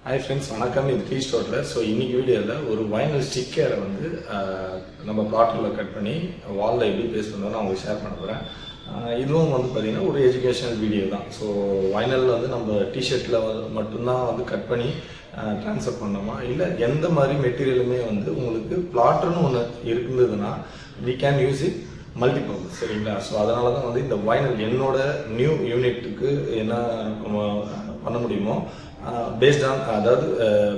Hi friends, வணக்கம். இது Teeztotaller. So இன்னைக்கு வீடியோவில் ஒரு வைனல் ஸ்டிக்கரை வந்து நம்ம பாட்டிலில் கட் பண்ணி வாலில் எப்படி பேஸ்ட் பண்ணோம் நான் உங்களுக்கு ஷேர் பண்ண போகிறேன். இதுவும் வந்து பார்த்திங்கன்னா ஒரு எஜுகேஷனல் வீடியோ தான். ஸோ வைனலில் வந்து நம்ம டிஷர்ட்டில் மட்டும்தான் வந்து கட் பண்ணி ட்ரான்ஸ்ஃபர் பண்ணோமா, இல்லை எந்த மாதிரி மெட்டீரியலுமே வந்து உங்களுக்கு பிளாட்டர்னு ஒன்று இருந்ததுன்னா we can use it multipurpose. சரிங்களா? ஸோ அதனால தான் வந்து இந்த வைனல் என்னோட நியூ யூனிட்டுக்கு என்ன பண்ண முடியுமோ பேஸ்ட் ஆன் அதாவது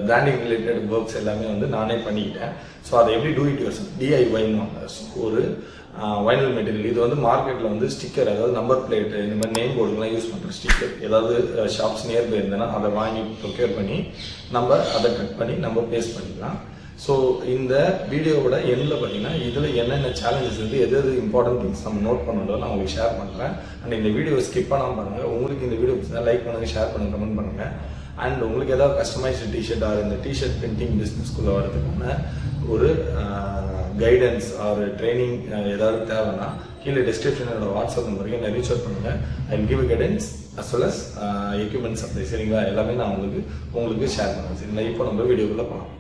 பிராண்டிங் ரிலேட்டட் ஒர்க்ஸ் எல்லாமே வந்து நானே பண்ணிக்கிட்டேன். ஸோ அதை எப்படி டூ இட் யுவர் செல்ஃப் டிஐஒய்னு ஒரு வைனல் மெட்டீரியல். இது வந்து மார்க்கெட்டில் வந்து ஸ்டிக்கர், அதாவது நம்பர் பிளேட்டு, இந்த மாதிரி நேம் போர்டுலாம் யூஸ் பண்ணுற ஸ்டிக்கர் ஏதாவது ஷாப்ஸ் நியர்பை இருந்ததுன்னா அதை வாங்கி ப்ரொக்யூர் பண்ணி நம்ம அதை கட் பண்ணி நம்ம பேஸ்ட் பண்ணிக்கலாம். ஸோ இந்த வீடியோவோட எண்டில் பார்த்தீங்கன்னா இதில் என்னென்ன சேலஞ்சஸ் வந்து எது இம்பார்ட்டன்ட் திங்ஸ் நம்ம நோட் பண்ணணும் நான் உங்களுக்கு ஷேர் பண்ணுறேன். அண்ட் இந்த வீடியோ ஸ்கிப் பண்ணாமல் பாருங்கள். உங்களுக்கு இந்த வீடியோ பிடிச்சா லைக் பண்ணுங்கள், ஷேர் பண்ணுங்கள், கமெண்ட் பண்ணுங்கள். அண்ட் உங்களுக்கு ஏதாவது கஸ்டமைஸ்டு டிஷர்ட் ஆர் இந்த டிஷர்ட் பிரிண்டிங் பிஸ்னஸ்குள்ளே வரதுக்கான ஒரு கைடன்ஸ் ஆர் ட்ரைனிங் ஏதாவது தேவைன்னா கீழே டிஸ்கிரிப்ஷனோட வாட்ஸ்அப் நம்பருக்கு என்ன ரீச் அவுட் பண்ணுங்கள். I will give guidance as well as equipment supply. சரிங்களா? எல்லாமே நான் உங்களுக்கு ஷேர் பண்ணுவேன். சரிங்களா? இப்போ நம்ம வீடியோக்குள்ளே போகலாம்.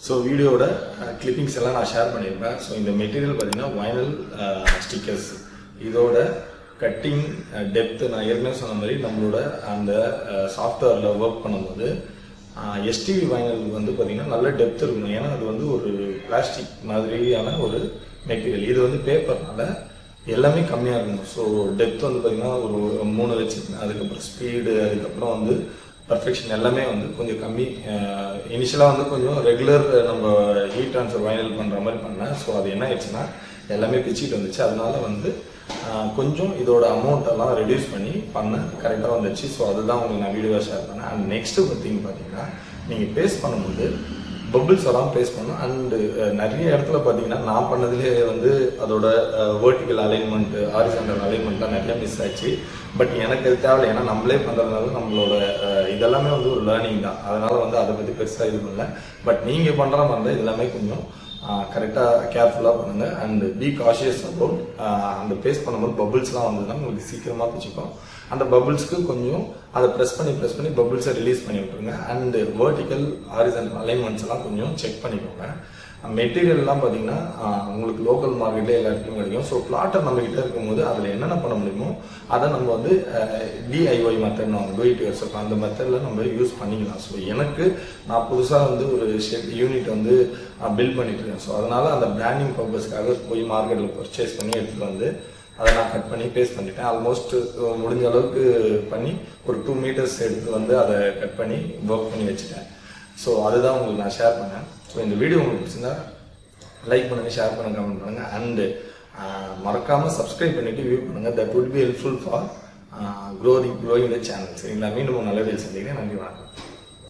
ஸோ வீடியோட கிளிப்பிங்ஸ் எல்லாம் நான் ஷேர் பண்ணியிருப்பேன். ஸோ இந்த மெட்டீரியல் பார்த்தீங்கன்னா வைனல் ஸ்டிக்கர்ஸ். இதோட கட்டிங் டெப்த்து நான் ஏற்கனவே சொன்ன மாதிரி நம்மளோட அந்த சாஃப்ட்வேரில் ஒர்க் பண்ணும்போது எஸ்டிவி வைனல் வந்து பார்த்திங்கன்னா நல்ல டெப்த் இருக்கணும். ஏன்னா அது வந்து ஒரு பிளாஸ்டிக் மாதிரியான ஒரு மெட்டீரியல். இது வந்து பேப்பர்னால எல்லாமே கம்மியாக இருக்கணும். ஸோ டெப்த் வந்து பார்த்திங்கன்னா ஒரு 3 வச்சுருக்கேன். அதுக்கப்புறம் ஸ்பீடு, அதுக்கப்புறம் வந்து பர்ஃபெக்ஷன் எல்லாமே வந்து கொஞ்சம் கம்மி. இனிஷியலாக வந்து கொஞ்சம் ரெகுலர் நம்ம ஹீட் ட்ரான்ஸ்ஃபர் வைனல் பண்ணுற மாதிரி பண்ணேன். ஸோ அது என்ன ஆயிடுச்சுன்னா எல்லாமே பிச்சுட்டு வந்துச்சு. அதனால வந்து கொஞ்சம் இதோட அமௌண்ட்டெல்லாம் ரெடியூஸ் பண்ணி பண்ணேன், கரெக்டாக வந்துச்சு. ஸோ அதுதான் உங்களுக்கு நான் வீடியோவாக ஷேர் பண்ணேன். அண்ட் நெக்ஸ்ட்டு பார்த்தீங்கன்னா நீங்கள் பேஸ்ட் பண்ணும்போது பபிள்ஸ் வராமல் பேஸ்ட் பண்ணணும். அண்டு நிறைய இடத்துல பார்த்தீங்கன்னா நான் பண்ணதுலேயே வந்து அதோட வேர்ட்டிக்கல் அலைன்மெண்ட், ஹாரிசான்டல் அலைன்மெண்ட்லாம் நிறையா மிஸ் ஆச்சு. பட் எனக்கு அது தேவையில்லை, ஏன்னா நம்மளே பண்ணுறதுனால நம்மளோட இதெல்லாமே வந்து ஒரு லேர்னிங் தான். அதனால் வந்து அதை பற்றி பெருசாக இது பண்ணல. பட் நீங்கள் பண்ணுற மாதிரி இருந்தால் இதெல்லாமே கொஞ்சம் கரெக்டாக கேர்ஃபுல்லாக பண்ணுங்கள். அண்டு பி காஷியஸ் அபவுட் அந்த பேஸ்ட் பண்ணும்போது பபிள்ஸ்லாம் வந்ததுன்னா உங்களுக்கு சீக்கிரமாக பிடிச்சிக்கும். அந்த பபிள்ஸ்க்கு கொஞ்சம் அதை ப்ரெஸ் பண்ணி பபிள்ஸை ரிலீஸ் பண்ணி விட்டுருங்க. அண்டு வேர்ட்டிக்கல் ஹாரிசான்டல் அலைன்மெண்ட்ஸ் எல்லாம் கொஞ்சம் செக் பண்ணிக்கோங்க. மெட்டீரியல்லாம் பார்த்தீங்கன்னா உங்களுக்கு லோக்கல் மார்க்கெட்டில் எல்லா இடத்துலையும் கிடைக்கும். ஸோ பிளாட்டர் நம்மகிட்ட இருக்கும்போது அதில் என்னென்ன பண்ண முடியுமோ அதை நம்ம வந்து DIY method, do it yourself அந்த மெத்தடில் நம்ம யூஸ் பண்ணிக்கலாம். ஸோ எனக்கு நான் புதுசாக வந்து ஒரு யூனிட் வந்து பில்ட் பண்ணிட்டு இருக்கேன். ஸோ அதனால் அந்த பிராண்டிங் பர்பஸ்க்காக போய் மார்க்கெட்டில் பர்ச்சேஸ் பண்ணி எடுத்துகிட்டு வந்து அதை நான் கட் பண்ணி பேஸ்ட் பண்ணிட்டேன். ஆல்மோஸ்ட் முடிஞ்ச அளவுக்கு பண்ணி ஒரு 2 மீட்டர்ஸ் எடுத்து வந்து அதை கட் பண்ணி ஒர்க் பண்ணி வச்சுட்டேன். ஸோ அதுதான் உங்களுக்கு நான் ஷேர் பண்ணேன். ஸோ இந்த வீடியோ உங்களுக்கு பிடிச்சிருந்தா லைக் பண்ணுங்கள், ஷேர் பண்ணுங்கள், கமெண்ட் பண்ணுங்கள். அண்டு மறக்காமல் சப்ஸ்கிரைப் பண்ணிவிட்டு வியூ பண்ணுங்கள். That would be helpful for growing the channel. சரிங்களா? மீண்டும் நல்ல வீடியோ சந்திக்கிறேன். நன்றி, வணக்கம்.